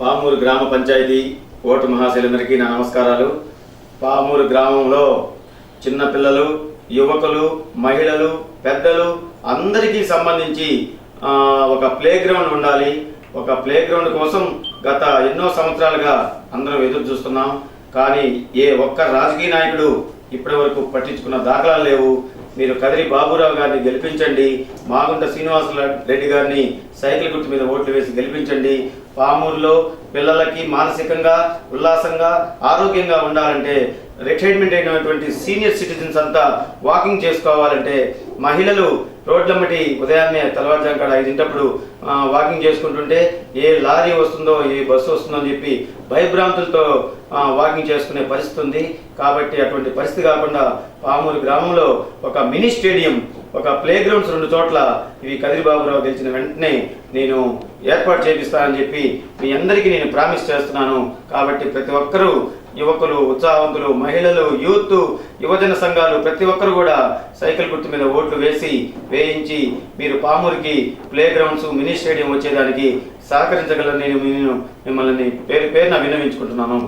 పామూరు గ్రామ పంచాయతీ ఓటు మహాశైలందరికీ నా నమస్కారాలు. పామూరు గ్రామంలో చిన్నపిల్లలు, యువకులు, మహిళలు, పెద్దలు అందరికీ సంబంధించి ఒక ప్లే గ్రౌండ్ ఉండాలి. ఒక ప్లే గ్రౌండ్ కోసం గత ఎన్నో సంవత్సరాలుగా అందరం ఎదురు చూస్తున్నాం. కానీ ఏ ఒక్క రాజకీయ నాయకుడు ఇప్పటి వరకు పట్టించుకున్న దాఖలాలు లేవు. మీరు కదిరి బాబురావు గారిని గెలిపించండి, మాగుంట శ్రీనివాస రెడ్డి గారిని సైకిల్ గుర్తు మీద ఓట్లు వేసి గెలిపించండి. పామూరులో పిల్లలకి మానసికంగా, ఉల్లాసంగా, ఆరోగ్యంగా ఉండాలంటే, రిటైర్మెంట్ అయినటువంటి సీనియర్ సిటిజన్స్ అంతా వాకింగ్ చేసుకోవాలంటే, మహిళలు రోడ్లమ్మటి ఉదయాన్నే తెల్లవారుజాము కాడ 5 వాకింగ్ చేసుకుంటుంటే ఏ లారీ వస్తుందో, ఏ బస్సు వస్తుందో అని చెప్పి భయభ్రాంతులతో వాకింగ్ చేసుకునే పరిస్థితి ఉంది. కాబట్టి అటువంటి పరిస్థితి కాకుండా పామూరు గ్రామంలో ఒక మినీ స్టేడియం, ఒక ప్లే గ్రౌండ్స్ 2 చోట్ల ఇవి కదిరి బాబురావు గెలిచిన వెంటనే నేను ఏర్పాటు చేపిస్తానని చెప్పి మీ అందరికీ నేను ప్రామిస్ చేస్తున్నాను. కాబట్టి ప్రతి ఒక్కరూ, యువకులు, ఉత్సాహవంతులు, మహిళలు, యూత్, యువజన సంఘాలు ప్రతి ఒక్కరు కూడా సైకిల్ గుర్తు మీద ఓట్లు వేయించి మీరు పామూరుకి ప్లే గ్రౌండ్స్, మినీ స్టేడియం వచ్చేదానికి సహకరించగలని నేను మిమ్మల్ని పేరున విన్నవించుకుంటున్నాను.